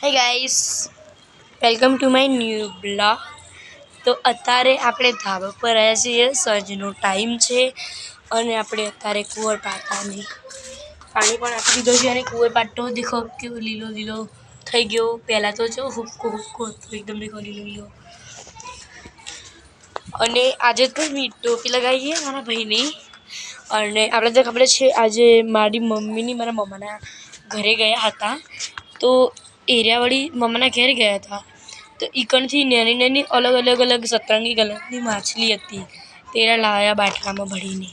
હે guys, welcome to my new blog. તો અત્યારે આપણે ધાબા પર આવ્યા છીએ. સાંજનો ટાઈમ છે અને આપણે અત્યારે કુંવર પાતાની પાણી પણ આપી દીધો છે અને કુંવર પાટો દેખો કેવો લીલો લીલો થઈ ગયો. પહેલાં તો જો હુક્કો હુક્કો હતો, એકદમ દેખો લીલો લીલો. અને આજે તો મેં ટોપી લગાવી છે મારા ભાઈની. અને આપણે તો ખબર છે આજે મારી મારા મમ્માના ઘરે ગયા હતા. તો એરિયાવાળી મમ્માના ઘેર ગયા હતા. તો ઈકણથી નાની નાની અલગ અલગ અલગ સતરંગી કલરની માછલી હતી. તેરા લાવ્યા બાટલામાં ભરીને.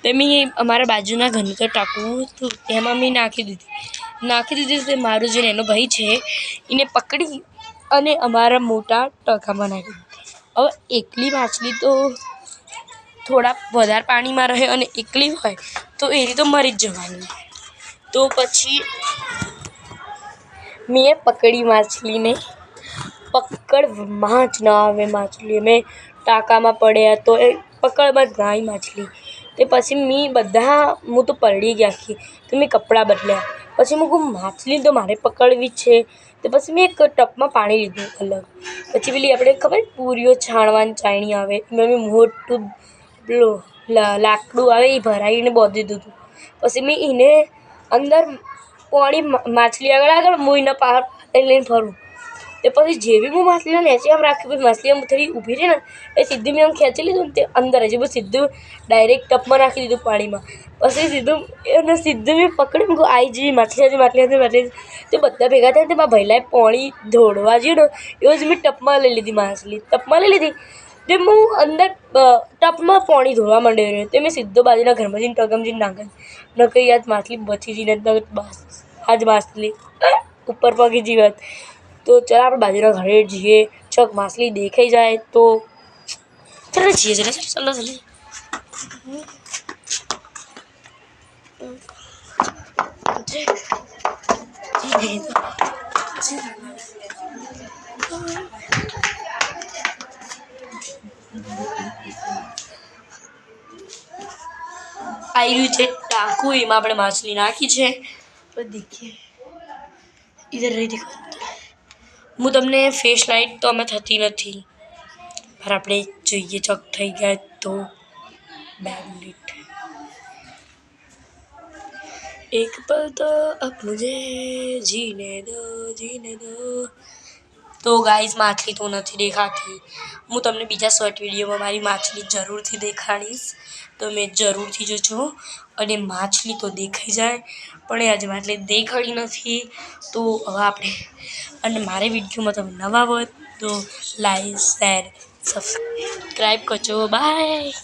તો મેં અમારા બાજુના ઘરનું તો ટાંકું હતું એમાં મેં નાખી દીધી. તે મારો જે નાનો ભાઈ છે એને પકડી અને અમારા મોટા ટકામાં નાખી દીધી. હવે એકલી માછલી તો થોડા વધારે પાણીમાં રહે અને એકલી હોય તો એની તો મરી જ જવાની. તો પછી મેં પકડી માછલીને. પકડમાં જ ના આવે માછલી. મેં ટાંકામાં પડ્યા તો એ પકડમાં જ ના આવી માછલી. તે પછી હું તો પલળી ગઈ આખી. તો મેં કપડાં બદલ્યા. પછી મેં કહું માછલી તો મારે પકડવી જ છે. તો પછી મેં એક ટબમાં પાણી લીધું અલગ. પછી પેલી આપણે ખબર પૂરીઓ છાણવાની ચાળણી આવે એમાં મેં મોટું પેલું લાકડું આવે એ ભરાવીને બાંધી દીધું. પછી મેં એને અંદર પાણી માછલી આગળ હું એના પાછળ લઈને ફરું. તે પછી જેવી હું માછલીને નીચે આમ રાખી પછી માછલી આમ થોડી ઊભી રહી ને એ સીધી મેં આમ ખેંચી લીધું ને તે અંદર જ મેં સીધું ડાયરેક્ટ ટબમાં નાખી દીધું પાણીમાં. પછી સીધું મેં પકડી મૂકું આવી જેવી માછલી. તે બધા ભેગા થાય તે મારા ભૈલાએ પાણી ધોળવા જ્યું ને એવું જ મેં ટબમાં લઈ લીધી માછલી. તે હું અંદર ટબમાં પાણી ધોવા માંડી રહ્યો. તે મેં સીધો બાજુના ઘરમાં જઈને ટગમ જઈને નાખી. ન કહી આજ માછલી બચી જઈને આજ માછલી ઉપર પગી જીવત. તો ચાલ આપણે બાજુના ઘરે જઈએ. ચોક માછલી દેખાઈ જાય તો ચાલો જઈએ. ચાલો આવી છે ટાંકુ, એમાં આપણે માછલી નાખી છે. તો દેખીએ ઇધર રહી દેખો. હું તમને ફેસ લાઇટ તો અમે થતી નથી પર આપણે જોઈએ ચોક થઈ ગયા તો 2 મિનિટ. એક પલ તો અબ મુझे જીને દો. તો ગાઈસ માછલી તો નથી દેખાતી. હું તમને બીજા શોર્ટ વિડીયોમાં મારી માછલી જરૂરથી દેખાડીશ. તમે જરૂરથી જોજો. અને માછલી તો દેખાઈ જાય પણ એ આજે માછલી દેખાડી નથી. તો હવે આપણે અને મારે વિડીયોમાં તમે નવા હોય તો લાઈક શેર સબસ્ક્રાઈબ કરજો. બાય.